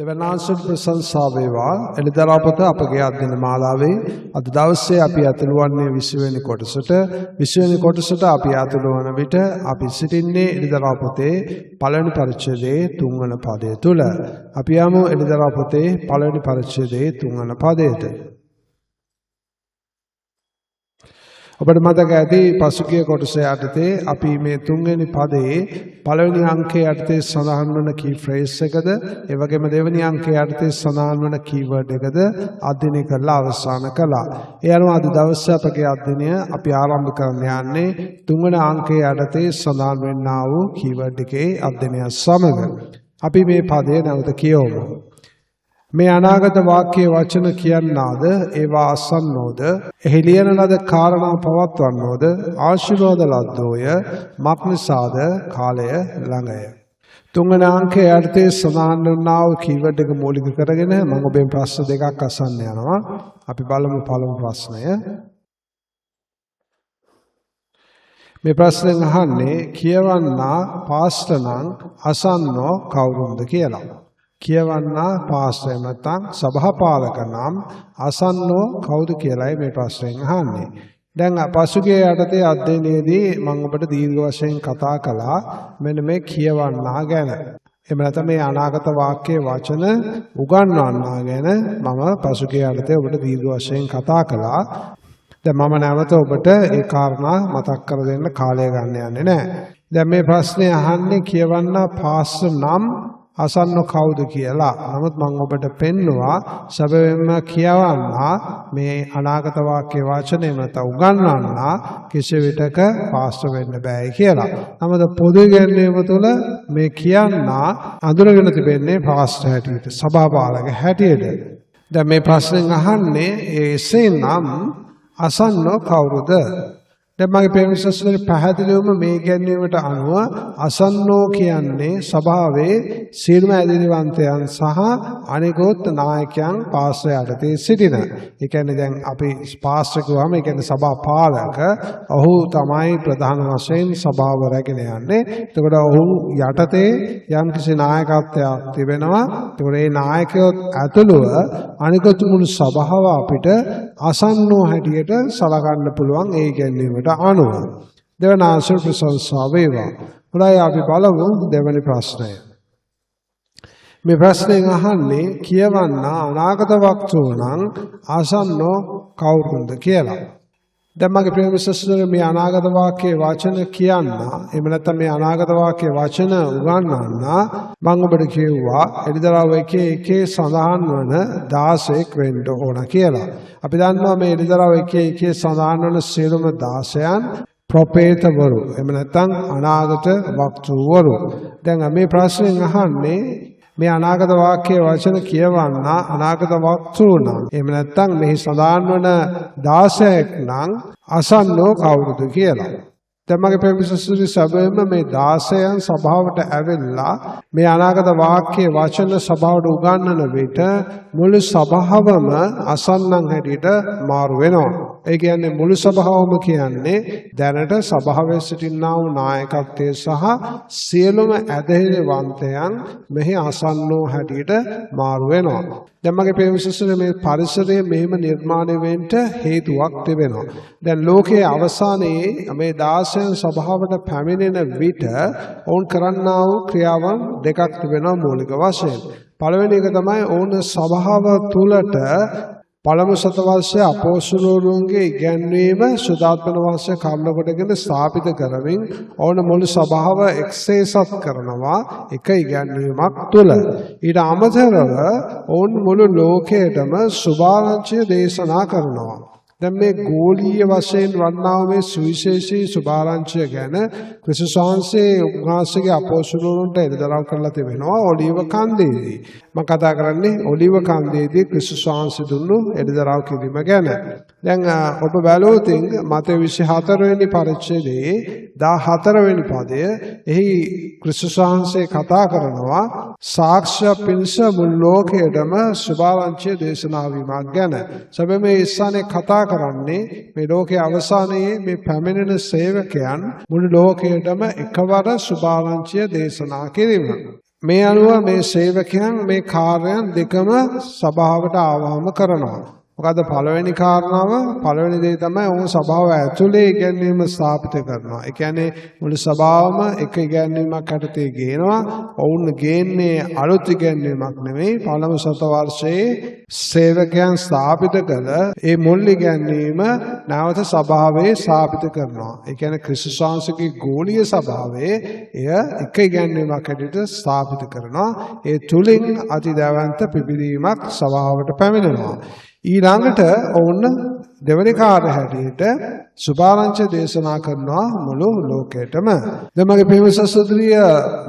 දෙවනාසුත් ප්‍රශංසා වේවා එළිදරාපත අපගේ අධ්‍යයන මාලාවේ අද දවසේ අපි අතුළු වන්නේ 20 වෙනි කොටසට 20 වෙනි කොටසට අපි අතුළු වන විට අපි සිටින්නේ එළිදරාපතේ පළවෙනි පරිච්ඡේදයේ 3 වන පදය තුල අපි යමු එළිදරාපතේ පළවෙනි පරිච්ඡේදයේ 3 වන පදයට ඔබට මතක ඇති පසුගිය කොටස යටතේ අපි මේ 3 වෙනි පදයේ පළවෙනි අංකයේ යටතේ සඳහන් වන key phrase එකද ඒ වගේම දෙවෙනි අංකයේ යටතේ සඳහන් වන keyword එකද අධ්‍යයනය කරලා අවසන් කළා. ඒ අනුව අද දවසේ අපගේ අධ්‍යයනය අපි ආරම්භ කරන්න යන්නේ 3 වෙනි අංකයේ යටතේ සඳහන් වෙන්නා වූ keyword එකේ අධ්‍යයනය සමග. අපි මේ පදය නැවත කියවමු. මේ අනාගත වාක්‍යයේ වචන කියන්නාද ඒවා අසන්නෝද එහි ලියන ලද කාරණා පවත්වන්නෝද ආශිර්වාද ලද්දෝය මක්නිසාද කාලය ළඟය. 3 වෙනි අංකයේ යටතේ සඳහන් වුණා වූ කීවර්ඩ් එක මූලික කරගෙන මම ඔබෙන් ප්‍රශ්න දෙකක් අසන්න යනවා. අපි බලමු පළමු ප්‍රශ්නය. මේ ප්‍රශ්නෙන් අහන්නේ කියවන්නා පාස්ටර් නම් අසන්නෝ කවුරුන්ද කියලා. කියවන්නා පාස්ටර් නැත්නම් සභාපාලක නම් අසන්නෝ කවුද කියලායි මේ ප්‍රශ්නෙන් අහන්නේ. දැන් පසුගිය යටතේ අධ්‍යයනයේදී මම ඔබට දීර්ඝ වශයෙන් කතා කළා මෙන්න මේ කියවන්නා ගැන. එහෙම නැත්නම් මේ අනාගත වාක්‍යයේ වචන උගන්වන්නා ගැන මම පසුගිය යටතේ ඔබට දීර්ඝ වශයෙන් කතා කළා. දැන් මම නැවත ඔබට ඒ කාරණා මතක් කර දෙන්න කාලය ගන්න යන්නේ නැහැ. දැන් මේ ප්‍රශ්නේ අහන්නේ කියවන්නා පාස්ටර් නම් අසන්නෝ කවුද කියලා. නමුත් මම ඔබට පෙන්නවා සැබවින්ම කියවන්නා මේ අනාගත වාක්‍ය වචනේ මත උගන්වන්නා කිසි විටක පාස්ටර් වෙන්න බෑ කියලා. නමුත් පොදු ඉගැන්වීම තුළ මේ කියන්නා අඳුරගෙන තිබෙන්නේ පාස්ටර් හැටියට, සභාපාලක හැටියට. දැන් මේ ප්‍රශ්නෙන් අහන්නේ එසේනම් අසන්නෝ කවුරුද? දැන් මගේ ප්‍රේමසස්වල පැහැදිලිවම මේ ගැන්වීමට අනුව අසන්නෝ කියන්නේ සභාවේ සියලුම ඇදිරිවන්තයන් සහ අනෙකුත් නායකයන් පාස්ටර් යටතේ සිටින. ඒ කියන්නේ දැන් අපි පාස්ටර් කියවම ඒ කියන්නේ සභාපාලක ඔහු තමයි ප්‍රධාන වශයෙන් සභාව රැගෙන යන්නේ. එතකොට ඔහු යටතේ යම්කිසි නායකත්වයක් තිබෙනවා. එතකොට මේ නායකයොත් ඇතුළුව අනෙකුත් මුළු සභාව අපිට අසන්නෝ හැටියට සලකන්න පුළුවන් ඒ ගැන්වීමට අනුව. දෙවන ආන්සර් ප්‍රශංසා වේවා. හොඳයි අපි බලමු දෙවැනි ප්‍රශ්නය. මේ ප්‍රශ්නයෙන් අහන්නේ කියවන්නා අනාගත වක්තෘ නම් අසන්නෝ කවුරුන්ද කියලා. දැන් මගේ ප්‍රේමසස්වර මේ අනාගත වාක්‍යයේ වචන කියන්න එහෙම නැත්නම් මේ අනාගත වාක්‍යයේ වචන උගන්වන්න මම ඔබට කිව්වා එළිදරව් එකේ සඳහන් වන 16ක් වෙන්න ඕන කියලා. අපි දන්නවා මේ එළිදරව් එකේ සඳහන් වන සියලුම 16න් ප්‍රොපේතවරු එහෙම නැත්නම් අනාගත වක්තෘවරු. දැන් මේ ප්‍රශ්නෙන් අහන්නේ මේ අනාගත වාක්‍යයේ වචන කියවන්න අනාගත වක්තෘ නම් එහෙම නැත්නම් මෙහි සඳහන් වන 16ක් නම් අසන්නෝ කවුරුද කියලා. දැන් මගේ ප්‍රේමසස්වරි සැබවින්ම මේ 16න් සභාවට ඇවිල්ලා මේ අනාගත වාක්‍යයේ වචන සභාවට උගන්වන විට මුළු සභාවම අසන්නන් හැටියට මාරු වෙනවා. ඒ කියන්නේ මුළු සභාවම කියන්නේ දැනට සභාවේ සිටිනා වූ නායකත්වයේ සහ සියලුම ඇදහිලිවන්තයන් මෙහි අසන්නෝ හැටියට මාරු වෙනවා. දැන් මගේ ප්‍රේමසස්වරි මේ පරිසරය මෙහෙම නිර්මාණය වෙන්න හේතුවක් තිබෙනවා. දැන් ලෝකයේ අවසානයේ මේ 16 සභාවට පැමිණෙන විට ඔවුන් කරන්නා වූ ක්‍රියාවන් දෙකක් තිබෙනවා මූලික වශයෙන්. පළවෙනි එක තමයි ඔවුන් සභාව තුලට පළමු සතවර්ෂයේ අපොස්තලවරුන්ගේ ඉගැන්වීම සුදාත්මන වංශය කර්ණ කොටගෙන ස්ථාපිත කරමින් ඔවුන් මුළු සභාව එක්සේසත් කරනවා එක ඉගැන්වීමක් තුල. ඊට අමතරව ඔවුන් මුළු ලෝකයටම සුභාරංචිය දේශනා කරනවා. දැන් මේ ගෝලීය වශයෙන් වන්නා මේ සුවිශේෂී සුභාරංචිය ගැන ක්‍රිස්තුස් වහන්සේ උන්වහන්සේගේ අපොස්තලවරුන්ට එළිදරව් කරලා තිබෙනවා ඔලිව කන්දේදී. මම කතා කරන්නේ ඔලිව කන්දේදී ක්‍රිස්තුස් වහන්සේ දුන්නු එළිදරව් කිරීම ගැන. දැන් ඔබ බැලුවොත් මතේ 24 වෙනි පරිච්ඡේදයේ 14 වෙනි පදය එහි ක්‍රිස්තුස් වහන්සේ කතා කරනවා සාක්ෂ්‍ය පිණිස මුළු ලෝකයටම සුභාරංචිය දේශනා වීමක් ගැන. සැබවින්ම මේ ස්ථානයේ කතා කරන්නේ මේ ලෝකයේ අවසානයේ මේ පැමිණෙන සේවකයන් මුළු ලෝකයටම එකවර සුභාරංචිය දේශනා කිරීම. මේ අනුව මේ සේවකයන් මේ කාර්යයන් දෙකම සභාවට ආවම කරනවා. මොකද පළවෙනි කාරණාව පළවෙනි දේ තමයි ඔවුන් සභාව ඇතුලේ ඉගැන්වීම ස්ථාපිත කරනවා. ඒ කියන්නේ මුළු සභාවම එක ඉගැන්වීමක් යටතේ ගේනවා. ඔවුන් ගේන්නේ අලුත් ඉගැන්වීමක් නෙමෙයි. පළමු සත වර්ෂයේ සේවකයන් ස්ථාපිත කළ ඒ මුල් ඉගැන්වීම නැවත සභාවේ ස්ථාපිත කරනවා. ඒ කියන්නේ ක්‍රිස්තුස් වහන්සේගේ ගෝලීය සභාවේ එය එක ඉගැන්වීමක් හැටියට ස්ථාපිත කරනවා. ඒ තුලින් අතිදැවැන්ත පිබිදීමක් සභාවට පැමිණෙනවා. ඊළඟට ඔවුන් දෙවැනි කාර්ය හැටියට සුභාරංචි දේශනා කරනවා මුළු ලෝකෙටම. දැන් මගේ ප්‍රේමසහෝදරිය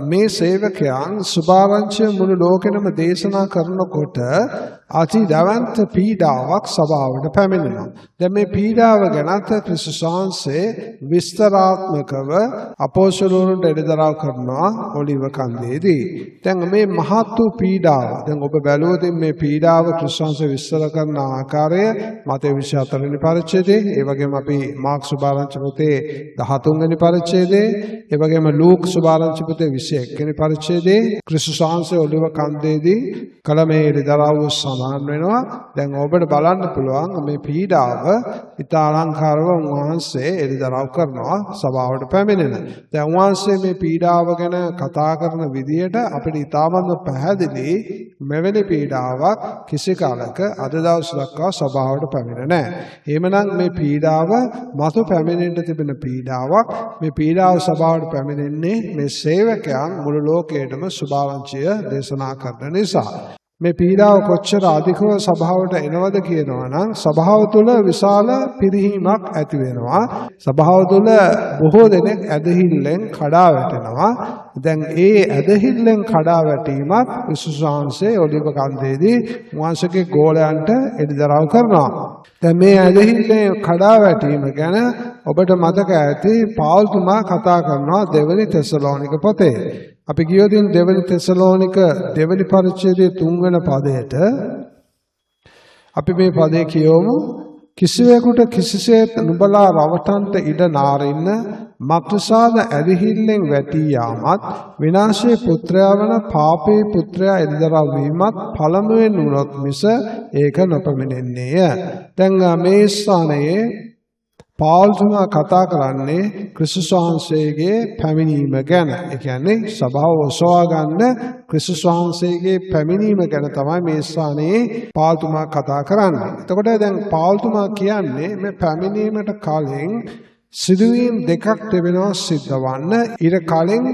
මේ සේවකයන් සුභාරංචි මුළු ලෝකෙටම දේශනා කරනකොට අති දවන්ත පීඩාවක් සභාවට පැමිණෙනවා. දැන් මේ පීඩාව ගැනත් ක්‍රිස්තුස් වහන්සේ විස්තරාත්මකව අපොස්තලවරුන්ට එළිදරව් කරනවා ඔලිව කන්දේදී. දැන් මේ මහත් වූ පීඩාව දැන් ඔබ බැලුවොත් මේ පීඩාව ක්‍රිස්තුස් වහන්සේ විස්තර කරන ආකාරය මතේ 24 වෙනි පරිච්ඡේදයේ, ඒ වගේම අපි මාර්ක් සුභාරංචි පොතේ 13 වෙනි පරිච්ඡේදයේ, ඒ වගේම ලූක් සුභාරංචි පොතේ 21 වෙනි පරිච්ඡේදයේ ක්‍රිස්තුස් වහන්සේ ඔලිව කන්දේදී කල මේ එළිදරව් සමාන වෙනවා. දැන් ඔබට බලන්න පුළුවන් මේ පීඩාව ඉතා අලංකාරව උන්වහන්සේ එළිදරව් කරනවා සභාවට පැමිණෙන. දැන් උන්වහන්සේ මේ පීඩාව ගැන කතා කරන විදියට අපිට ඉතාමත් පැහැදිලි මෙවැනි පීඩාවක් කිසි කාලක අද දවස් දක්වා සභාවට පැමිණ නැහැ. එහෙමනම් මේ පීඩාව මතු පැමිණෙන්න තිබෙන පීඩාවක්. මේ පීඩාව සභාවට පැමිණෙන්නේ මේ සේවකයන් මුළු ලෝකයටම සුභාරංචිය දේශනා කරන නිසා. මේ පීඩාව කොච්චර අධිකව සභාවට එනවද කියනවා නම් සභාව තුළ විශාල පිරිහීමක් ඇති වෙනවා. සභාව තුළ බොහෝ දෙනෙක් ඇදහිල්ලෙන් කඩා වැටෙනවා. දැන් ඒ ඇදහිල්ලෙන් කඩා වැටීමක් ක්‍රිස්තුස් වහන්සේ ඔලිව කන්දේදී උන්වහන්සේගේ ගෝලයන්ට එළිදරව් කරනවා. දැන් මේ ඇදහිල්ලෙන් කඩා වැටීම ගැන ඔබට මතක ඇති පෞල්තුමා කතා කරනවා දෙවනි තෙසලෝනික පොතේ. අපි ගියොතින් දෙවනි තෙසලෝනික දෙවනි පරිච්ඡේදයේ 3 වෙනි පදයට අපි මේ පදේ කියවමු. කිසිවෙකුට කිසිසේත් නුඹලා රවටන්ට ඉඩ නාරින්න මක්නිසාද ඇදහිල්ලෙන් වැටී යාමත් විනාශයේ පුත්‍රයා වන පාපේ පුත්‍රයා එළිදරව් වීමත් පළමුවෙන් වුණොත් මිස ඒක නොපැමිණෙන්නේය. දැන් මේ ස්ථානයේ පෞල්තුමා කතා කරන්නේ ක්‍රිස්තුස් වහන්සේගේ පැමිණීම ගැන. ඒ කියන්නේ සභාව ඔසවා ගන්න ක්‍රිස්තුස් වහන්සේගේ පැමිණීම ගැන තමයි මේ ස්ථානයේ පෞල්තුමා කතා කරන්නේ. එතකොට දැන් පෞල්තුමා කියන්නේ මේ පැමිණීමට කලින් සිදුවීම් දෙකක් තිබෙනවා සිද්ධවන්න. ඊට කලින්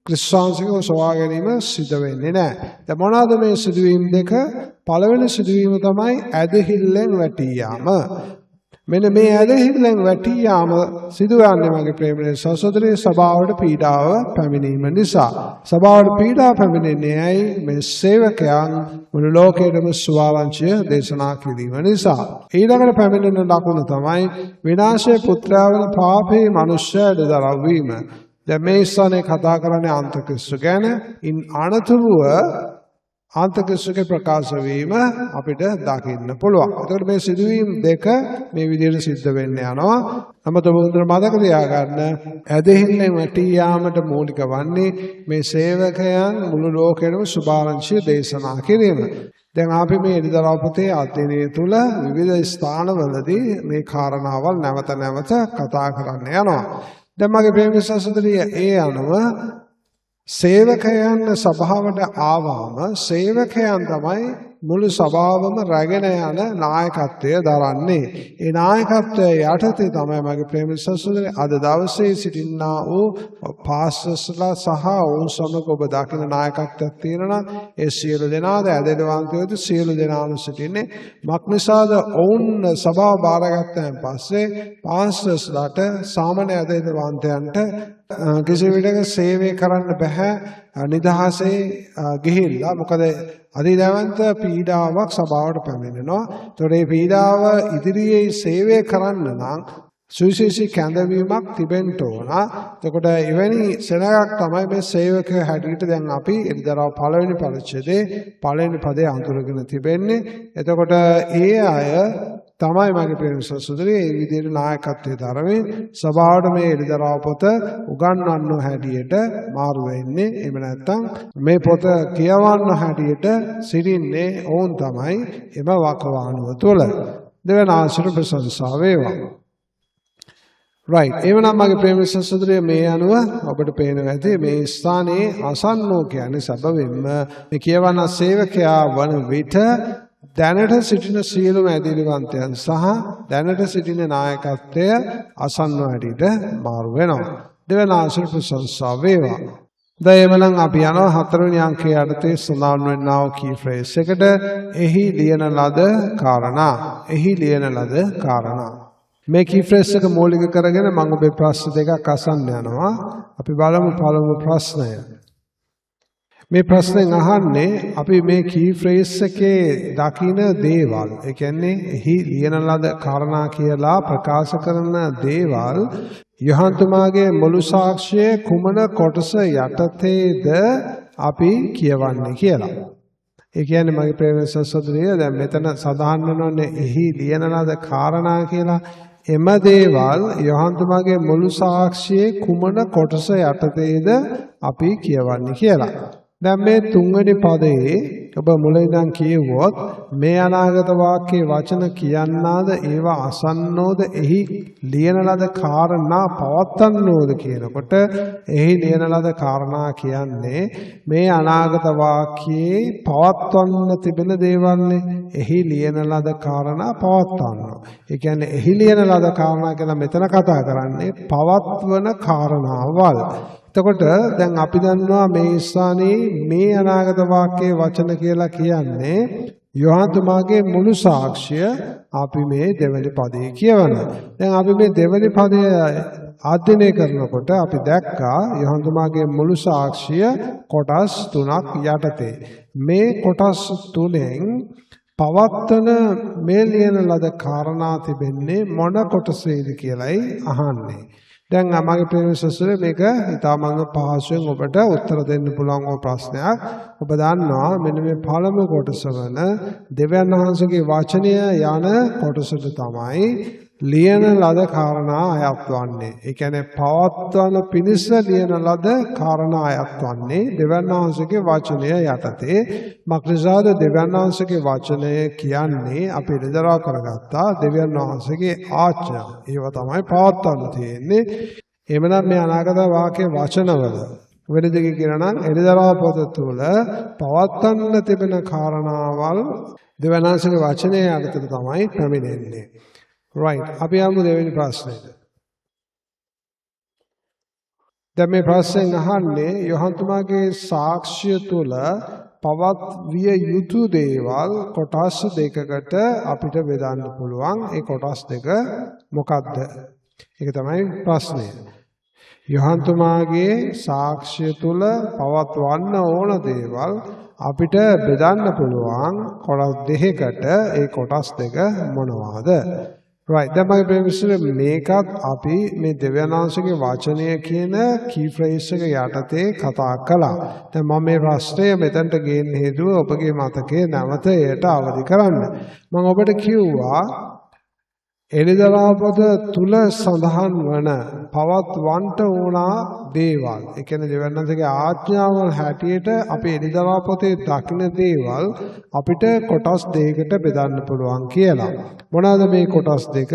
ක්‍රිස්තුස් වහන්සේගේ ඔසවා ගැනීම සිද්ධ වෙන්නේ නැහැ. දැන් මොනවාද මේ සිදුවීම් දෙක? පළවෙනි සිදුවීම තමයි ඇදහිල්ලෙන් වැටී යාම. මෙන්න මේ ඇදහිල්ලෙන් වැටී යාම සිදුවන්නේ මගේ ප්‍රේමයේ සහෝදරයේ සභාවට පීඩාව පැමිණීම නිසා. සභාවට පීඩාව පැමිණෙන්නේ ඇයි? මේ සේවකයන් මුළු ලෝකෙටම සුවාරංචිය දේශනා කිරීම නිසා. ඊළඟට පැමිණෙන ලකුණ තමයි විනාශයේ පුත්‍රයා වන පාපේ මනුෂ්‍යයාට දරව් වීම. දැන් මේ ස්ථානයේ කතා කරන්නේ අන්තක්‍රිස්තු ගැන. ඉන් අනතුරුව අන්තක්‍රිස්තුගේ ප්‍රකාශ වීම අපිට දකින්න පුළුවන්. එතකොට මේ සිදුවීම් දෙක මේ විදිහට සිද්ධ වෙන්න යනවා. නමුත් ඔබ හොඳට මතක තියාගන්න ඇදහිල්ලෙන් වැටී යාමට මූලික වන්නේ මේ සේවකයන් මුළු ලෝකෙටම සුභාරංචිය දේශනා කිරීම. දැන් අපි මේ එළිදරව් පොතේ අධ්‍යයනය තුළ විවිධ ස්ථානවලදී මේ කාරණාවල් නැවත නැවත කතා කරන්න යනවා. දැන් මගේ ප්‍රේමී සහෝදරිය ඒ අනුව සේවකයන් සභාවට ආවම සේවකයන් තමයි මුළු සභාවම රැගෙන යන නායකත්වය දරන්නේ. ඒ නායකත්වය යටතේ තමයි මගේ ප්‍රේමී සහෝදරය අද දවසේ සිටින්නා වූ පාස්ටර්ස්ලා සහ ඔවුන් සමග ඔබ දකින නායකත්වයක් තියෙනවා. ඒ සියලු දෙනාද ඇදෙලවන්තයෝද සියලු දෙනාම සිටින්නේ මක්නිසාද ඔවුන් සභාව බාරගත්තන් පස්සේ පාස්ටර්ස්ලාට සාමාන්‍ය ඇදෙලවන්තයන්ට කිසි විටක සේවය කරන්න බෑ නිදහසේ ගිහිල්ලා. මොකද අධිදැවන්ත පීඩාවක් සභාවට පැමිණෙනවා. ඒතකොට මේ පීඩාව ඉදිරියේ සේවය කරන්න නම් සුවිශේෂී කැඳවීමක් තිබෙන්න ඕන. එතකොට එවැනි සෙනඟක් තමයි මේ සේවකයෝ හැටියට දැන් අපි එළිදරව් පළවෙනි පරිච්ඡේදයේ පළවෙනි පදේ අඳුරගෙන තිබෙන්නේ. එතකොට ඒ අය තමයි මගේ ප්‍රේමස සුදරේ මේ විදිහට නායකත්වයේ ධර්මයේ සභාවට මේ එළිදරව් පොත උගන්වන්න හැටියට මාරු වෙන්නේ. එහෙම නැත්නම් මේ පොත කියවන්න හැටියට සිටින්නේ ඕන් තමයි එම වකවානුව තුළ. දෙවන ආශ්‍රය ප්‍රශංසා වේවා. right එවනම් මගේ ප්‍රේමස සුදරේ මේ අනුව ඔබට පේනවා ඇති මේ ස්ථානයේ අසන්නෝ කියන්නේ සැබවින්ම මේ කියවන සේවකයා වන විට දැනට සිටින සියලුම ඇදිලිවන්තයන් සහ දැනට සිටින නායකත්වය අසන්නව හැටියට මාරු වෙනවා. දෙවන ආශ්‍රය ප්‍රශංසා වේවා. දැන් අපි යනවා හතරවෙනි අංකයේ යටතේ සඳහන් වෙනා වූ key phrase එකට. එහි ලියන ලද කාරණා. එහි ලියන ලද කාරණා. මේ key phrase එක මූලික කරගෙන මම ඔබේ ප්‍රශ්න දෙකක් අසන්න යනවා. අපි බලමු පළමු ප්‍රශ්නය. මේ ප්‍රශ්නෙන් අහන්නේ අපි මේ key phrase එකේ දකින දේවල්. ඒ කියන්නේ එහි ලියන ලද කාරණා කියලා ප්‍රකාශ කරන දේවල් යොහන්තුමාගේ මුළු සාක්ෂියේ කුමන කොටස යටතේද අපි කියවන්නේ කියලා. ඒ කියන්නේ මගේ ප්‍රේමස සහෝදරිය දැන් මෙතන සඳහන් වෙනෝනේ එහි ලියන ලද කාරණා කියලා. එම දේවල් යොහන්තුමාගේ මුළු සාක්ෂියේ කුමන කොටස යටතේද අපි කියවන්නේ කියලා. දැන් මේ තුන්වෙනි පදයේ ඔබ මුලින්ම කියවුවොත් මේ අනාගත වාක්‍යයේ වචන කියන්නාද ඒවා අසන්නෝද එහි ලියන ලද කාරණා පවත්වන්නෝද කියනකොට එහි ලියන ලද කාරණා කියන්නේ මේ අනාගත වාක්‍යයේ පවත්වන්න තිබෙන දේවල්නේ. එහි ලියන ලද කාරණා පවත්වනවා. ඒ කියන්නේ එහි ලියන ලද කාරණා කියලා මෙතන කතා කරන්නේ පවත්වන කාරණාවල්. එතකොට දැන් අපි දන්නවා මේ ස්ථානයේ මේ අනාගත වාක්‍යයේ වචන කියලා කියන්නේ යොහන්තුමාගේ මුළු සාක්ෂිය අපි මේ දෙවෙනි පදයේ කියවනවා. දැන් අපි මේ දෙවෙනි පදය අධ්‍යයනය කරනකොට අපි දැක්කා යොහන්තුමාගේ මුළු සාක්ෂිය කොටස් තුනක් යටතේ. මේ කොටස් තුනෙන් පවත්වන මේ ලියන ලද කාරණා තිබෙන්නේ මොන කොටසේද කියලායි අහන්නේ. දැන් මගේ ප්‍රේමසසුරේ මේක ඊටමංග පහසුවෙන් ඔබට උත්තර දෙන්න පුළුවන් ඕ ප්‍රශ්නයක්. ඔබ දන්නවා මෙන්න මේ පළමු කොටස වන දෙවියන් වහන්සේගේ වචනය යන කොටසට තමයි ලියන ලද කාරණා අයත් වන්නේ. ඒ කියන්නේ පවත්වන පිණිස ලියන ලද කාරණා අයත් වන්නේ දෙවියන් වහන්සේගේ වචනය යටතේ. මක්නිසාද දෙවියන් වහන්සේගේ වචනය කියන්නේ අපි එළිදරව් කරගත්තා දෙවියන් වහන්සේගේ ආඥා. ඒව තමයි පවත්වන්න තියෙන්නේ. එමනම් මේ අනාගත වාක්‍ය වචනවල වෙන දෙකකින් කියනවා නම් එළිදරව් පොත තුළ පවත්වන්න තිබෙන කාරණාවල් දෙවියන් වහන්සේගේ වචනය යටතේ තමයි පැමිණෙන්නේ. right අපි යමු දෙවෙනි ප්‍රශ්නෙට. දැන් මේ ප්‍රශ්නෙන් අහන්නේ යොහන්තුමාගේ සාක්ෂිය තුළ පවත්විය යුතු දේවල් කොටස් දෙකකට අපිට බෙදන්න පුළුවන්. ඒ කොටස් දෙක මොකක්ද? ඒක තමයි ප්‍රශ්නය. යොහන්තුමාගේ සාක්ෂිය තුළ පවත්වන්න ඕන දේවල් අපිට බෙදන්න පුළුවන් කොටස් දෙකකට. ඒ කොටස් දෙක මොනවාද? right දැන් මගේ ප්‍රේමසුර මේකත් අපි මේ දෙවියන් වහන්සේගේ වචනය කියන key phrase එක යටතේ කතා කළා. දැන් මම මේ ප්‍රශ්නය මෙතනට ගේන්න හේතුව ඔබගේ මතකයේ නැවත එයට අවදි කරන්න. මම ඔබට කිව්වා එළිදරව් පොත තුල සඳහන් වන පවත්වන්නට ඕන දේවල්. ඒ කියන්නේ දෙවියන් වහන්සේගේ ආඥාවල් හැටියට අපි එළිදරව් පොතේ දකින දේවල් අපිට කොටස් දෙකකට බෙදන්න පුළුවන් කියලා. මොනවාද මේ කොටස් දෙක?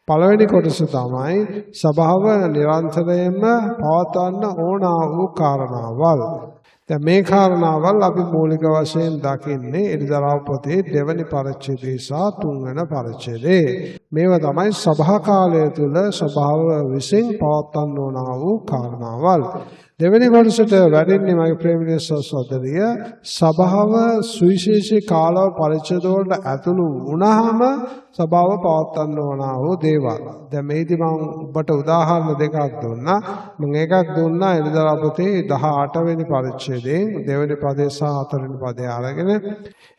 පළවෙනි කොටස තමයි සබාව නිරන්තරයෙන්ම පවත්වන්න ඕන වූ කාරණාවල්. දැන් මේ කාරණාවල් අපි මූලික වශයෙන් දකින්නේ එළිදරව් පොතේ දෙවැනි පරිච්ඡේදයේ සහ තුන්වැනි පරිච්ඡේදයේ. මේවා තමයි සභා කාලය තුල සභාව විසින් පවත්වන්න ඕන වූ කාරණාවල්. දෙවෙනි කොටසට වැඩෙන්නේ මගේ ප්‍රේමීය සහෝදරිය සභාව සුවිශේෂී කාල පරිච්ඡේද වලට ඇතුළු වුණාම සභාව පවත්වන්න ඕන වූ දේවල්. දැන් මේදී මම ඔබට උදාහරණ දෙකක් දුන්නා. මම එකක් දුන්නා එළිදරව් පොතේ 18 වෙනි පරිච්ඡේදයෙන් දෙවෙනි පදේ සහ හතරවෙනි පදේ අරගෙන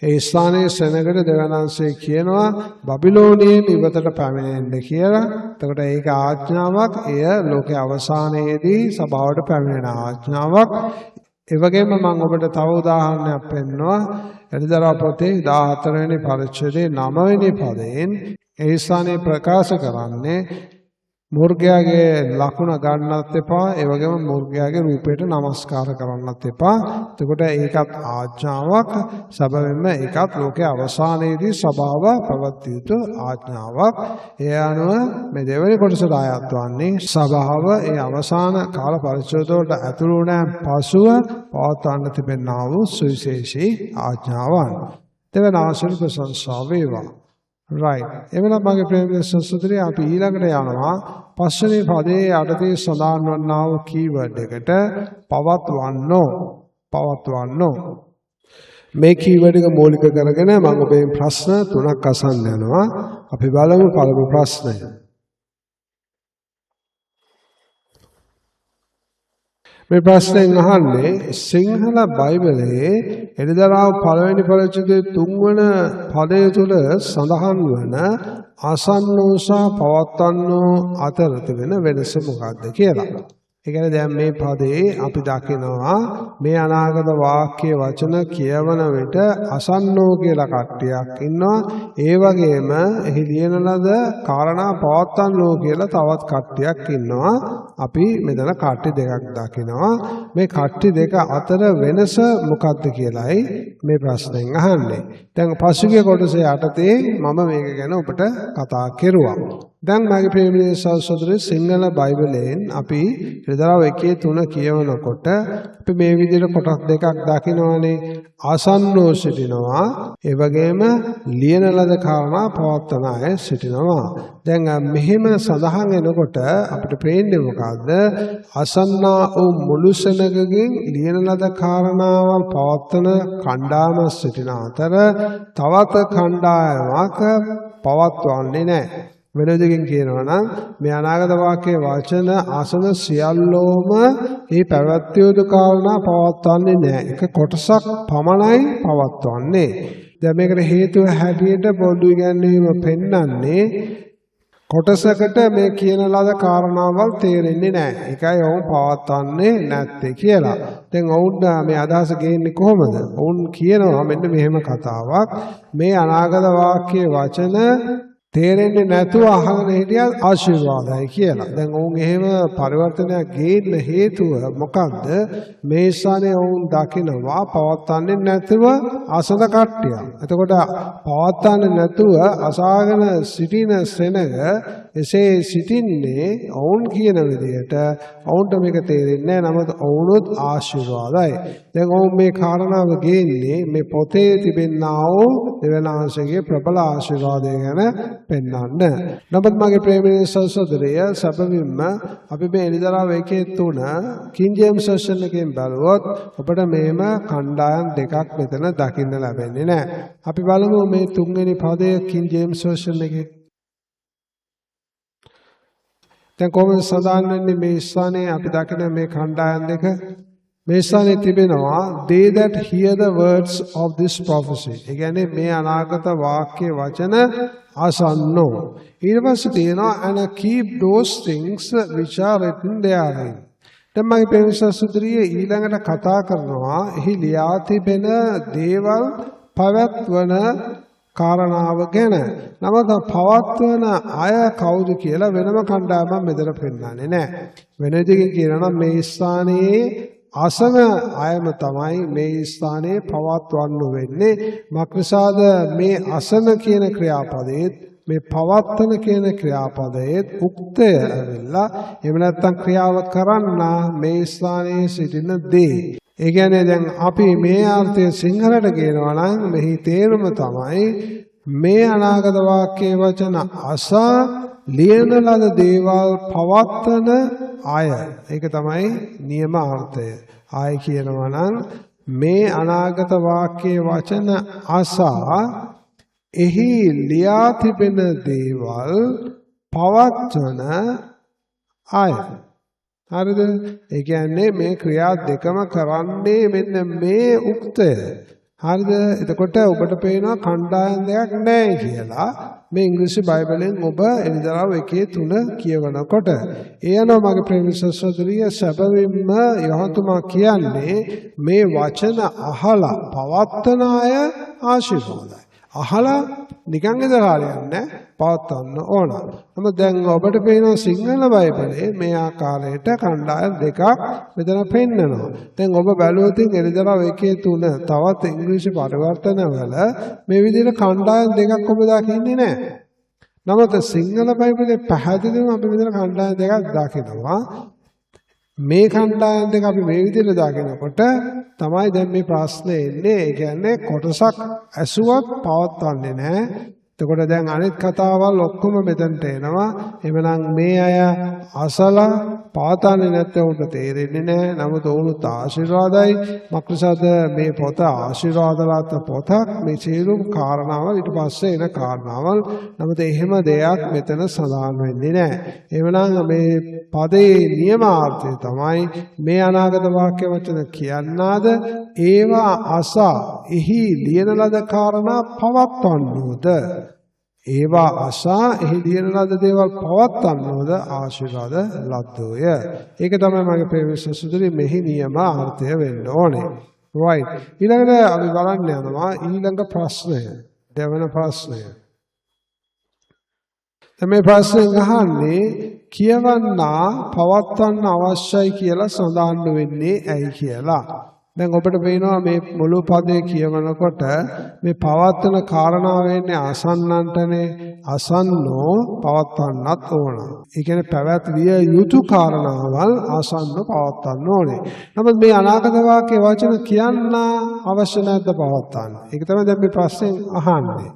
ඒ ස්ථානයේ සෙනගට දෙවනන්සේ කියනවා බබිලෝනියෙන් ඉවතට පැමිණෙන්න කියලා. එතකොට ඒක ආඥාවක්. එය ලෝකයේ අවසානයේදී සභාවට පැමිණෙන ආඥාවක්. ඒ වගේම මම ඔබට තව උදාහරණයක් පෙන්වනවා. එළිදරව් පොතේ 14 වෙනි පරිච්ඡේදයේ 9 වෙනි පදයෙන් ඒ ස්ථානයේ ප්‍රකාශ කරන්නේ මුර්ගයාගේ ලකුණ ගන්නත් එපා. ඒ වගේම මුර්ගයාගේ රූපයට නමස්කාර කරන්නත් එපා. එතකොට ඒකත් ආඥාවක්. සැබවින්ම ඒකත් ලෝකයේ අවසානයේදී ස්වභාව පැවැත්විය යුතු ආඥාවක්. ඒ අනුව මේ දෙවෙනි කොටසට අයත් වන්නේ ස්වභාව ඒ අවසාන කාල පරිච්ඡේද වලට ඇතුළු වුණාන් පසුව පවත්වන්න තිබෙනා වූ සුවිශේෂී ආඥාවන්. දෙවන ආශිර්වාද ප්‍රශංසා වේවා. right එවනම් මගේ ප්‍රේමයේ සසුත්‍රය අපි ඊළඟට යනවා පස්වෙනි පදයේ යටතේ සඳහන් වන්නා වූ කීවර්ඩ් එකට පවත්වන්නෝ මේ කීවර්ඩ් එක මූලික කරගෙන මම ඔබෙන් ප්‍රශ්න තුනක් අසන්න යනවා. අපි බලමු පළමු ප්‍රශ්නය. මේ ප්‍රශ්නෙන් අහන්නේ සිංහල බයිබලයේ එළිදරව් පළවෙනි පරිච්ඡේදයේ 3 වන පදය තුල සඳහන් වන අසන්නෝ සහ පවත්වන්නෝ අතර තිබෙන වෙනස මොකක්ද කියලා. ඒ කියන්නේ දැන් මේ පදේ අපි දකිනවා මේ අනාගත වාක්‍ය වචන කියවන විට අසන්නෝ කියලා කට්ටියක් ඉන්නවා. ඒ වගේම එහි ලියන ලද කාරණා පවත්වන්නෝ කියලා තවත් කට්ටියක් ඉන්නවා. අපි මෙතන කට්ටි දෙකක් දකිනවා. මේ කට්ටි දෙක අතර වෙනස මොකක්ද කියලායි මේ ප්‍රශ්නෙන් අහන්නේ. දැන් පසුගිය කොටසේ යටතේ මම මේක ගැන ඔබට කතා කෙරුවා. දැන් මගේ ප්‍රේමයේ සහෝදරයෝ සිංහල බයිබලයෙන් අපි එළිදරව් 1:3 කියවනකොට අපි මේ විදිහට කොටස් දෙකක් දකිනවානේ. ආසන්නෝ සිටිනවා. ඒ වගේම ලියන ලද කාරණා පවත්වන අය සිටිනවා. දැන් මෙහෙම සඳහන් වෙනකොට අපිට පේන්නේ මොකද්ද? අසන්නා වූ මුළු සෙනගකින් ලියන ලද කාරණාවල් පවත්වන කණ්ඩායම සිටින අතර තවත් කණ්ඩායමක් පවත්වන්නේ නැහැ. වෙන දෙකින් කියනවා නම් මේ අනාගත වාක්‍යයේ වචන ආසන සියල්ලෝම මේ පැවැත්විය යුතු කාරණා පවත්වන්නේ නැහැ. එක කොටසක් පමණයි පවත්වන්නේ. දැන් මේකට හේතුව හැටියට පොදු ඉගැන්වීම පෙන්වන්නේ කොටසකට මේ කියන ලද කාරණාවල් තේරෙන්නේ නැහැ. ඒකයි ඔවුන් පවත්වන්නේ නැත්තේ කියලා. දැන් ඔවුන් මේ අදහස ගේන්නේ කොහොමද? ඔවුන් කියනවා මෙන්න මෙහෙම කතාවක්. මේ අනාගත වාක්‍යයේ වචන තේරෙන්නේ නැතුව අහගෙන හිටියත් ආශිර්වාදයි කියලා. දැන් ඔවුන් එහෙම පරිවර්තනයක් ගේන්න හේතුව මොකක්ද? මේ ස්ථානයේ ඔවුන් දකිනවා පවත්වන්නේ නැතුව අසන කට්ටිය. එතකොට පවත්වන්නේ නැතුව අසාගෙන සිටින සෙනග එසේ සිටින්නේ ඔවුන් කියන විදිහට ඔවුන්ට මේක තේරෙන්නේ නැහැ. නමුත් ඔවුනොත් ආශිර්වාදයි. දැන් ඔවුන් මේ කාරණාව ගේන්නේ මේ පොතේ තිබෙනා වූ දෙවනාංශයේ ප්‍රබල ආශිර්වාදය ගැන පෙන්වන්න. නමුත් මගේ ප්‍රේමයේ සහෝදරය සැබවින්ම අපි මේ එළිදරව් 1:3 කිං ජේම්ස් version එකෙන් බලුවොත් ඔබට මේම කණ්ඩායම් දෙකක් මෙතන දකින්න ලැබෙන්නේ නැහැ. අපි බලමු මේ 3 වෙනි පදය කිං ජේම්ස් version එකේ. දැන් කොහොමද සඳහන් වෙන්නේ මේ ස්ථානයේ අපි දකින මේ කණ්ඩායම් දෙක? මේ ස්ථානයේ තිබෙනවා they that hear the words of this prophecy. ඒ කියන්නේ මේ අනාගත වාක්‍ය වචන අසන්නෝ. ඊට පස්සේ තියෙනවා and keep those things which are written therein. දැන් මගේ ප්‍රේමසුත්‍රිය ඊළඟට කතා කරනවා එහි ලියා තිබෙන දේවල් පවත්වන කාරණාව ගැන. නමුත් පවත්වන අය කවුද කියලා වෙනම කණ්ඩායමක් මෙතන පෙන්නන්නේ නැහැ. වෙන දෙකින් කියනවා නම් මේ ස්ථානයේ අසන අයම තමයි මේ ස්ථානයේ පවත්වන්න වෙන්නේ. මක්නිසාද මේ අසන කියන ක්‍රියාපදයේ මේ පවත්වන කියන ක්‍රියාපදයේ උක්තය ඇවිල්ලා එහෙම නැත්නම් ක්‍රියාව කරන්න මේ ස්ථානයේ සිටින දේ. ඒ කියන්නේ දැන් අපි මේ අර්ථය සිංහලට කියනවා නම් මෙහි තේරුම තමයි මේ අනාගත වාක්‍යයේ වචන අසා ලියන ලද දේවල් පවත්වන අය. ඒක තමයි නියම අර්ථය. ආය කියනවා නම් මේ අනාගත වාක්‍යයේ වචන අසා එහි ලියා තිබෙන දේවල් පවත්වන අය. හරිද? ඒ කියන්නේ මේ ක්‍රියා දෙකම කරන්නේ මෙන්න මේ උක්තය. හරිද? එතකොට ඔබට පේනවා කණ්ඩායම් දෙකක් නැහැ කියලා. මේ ඉංග්‍රීසි බයිබලෙන් ඔබ එළිදරව් 1:3 කියවනකොට ඒ අනුව මගේ ප්‍රේමසසෝදරිය සැබවින්ම යහතුමා කියන්නේ මේ වචන අහලා පවත්තන අය ආශිර්වාදයි. අහලා නිකන් ඉඳලාරියක් නැහැ පවත්වන්න ඕන. නමුත් දැන් ඔබට පේනවා සිංහල බයිබලයේ මේ ආකාරයට කණ්ඩායම් දෙකක් මෙතන පෙන්නනවා. දැන් ඔබ බැලුවොත් එළිදරව් 1:3 තවත් ඉංග්‍රීසි පරිවර්තනවල මේ විදිහට කණ්ඩායම් දෙකක් ඔබ දකින්නේ නැහැ. නමුත් සිංහල බයිබලයේ පැහැදිලිවම අපි මෙතන කණ්ඩායම් දෙකක් දකිනවා. මේ කණ්ඩායම් දෙක අපි මේ විදිහට දකිනකොට තමයි දැන් මේ ප්‍රශ්නේ එන්නේ. ඒ කියන්නේ කොටසක් ඇසුවත් පවත්වන්නේ නැහැ. එතකොට දැන් අනිත් කතාවල් ඔක්කොම මෙතනට එනවා. එමනම් මේ අය අසලා පවත්වන්නේ නැත්නම් උන්ට තේරෙන්නේ නැහැ. නමුත් උනුත් ආශිර්වාදයි. මක්නිසාද මේ පොත ආශිර්වාදලත් පොතක්. මේ සියලුම කාරණාවල් ඊට පස්සේ එන කාරණාවල්. නමුත් එහෙම දෙයක් මෙතන සඳහන් වෙන්නේ නැහැ. එමනම් මේ පදේ නියමාර්ථය තමයි මේ අනාගත වාක්‍ය වචන කියන්නාද ඒවා අසා එහි ලියන ලද කාරණා පවත්වන්නෝද ඒවා අසා එහි ලියන ලද දේවල් පවත්වන්නෝද ආශිර්වාද ලද්දෝය. ඒක තමයි මගේ ප්‍රේමසසුදුරි මෙහි නියමාර්ථය වෙන්න ඕනේ. right. ඊළඟට අපි බලන්න යනවා ඊළඟ ප්‍රශ්නය. දෙවන ප්‍රශ්නය. මේ ප්‍රශ්නේ අහන්නේ කියවන්නා පවත්වන්න අවශ්‍යයි කියලා සඳහන් වෙන්නේ ඇයි කියලා. දැන් ඔබට පේනවා මේ මුළු පදේ කියවනකොට මේ පවත්වන කාරණා වෙන්නේ අසන්නන්ටනේ. අසන්නෝ පවත්වන්නත් ඕන. ඒ කියන්නේ පැවැත්විය යුතු කාරණාවල් අසන්නෝ පවත්වන්න ඕනේ. නමුත් මේ අනාගත වාක්‍ය වචන කියන්න අවශ්‍ය නැද්ද පවත්වන්න? ඒක තමයි දැන් මේ ප්‍රශ්නේ අහන්නේ.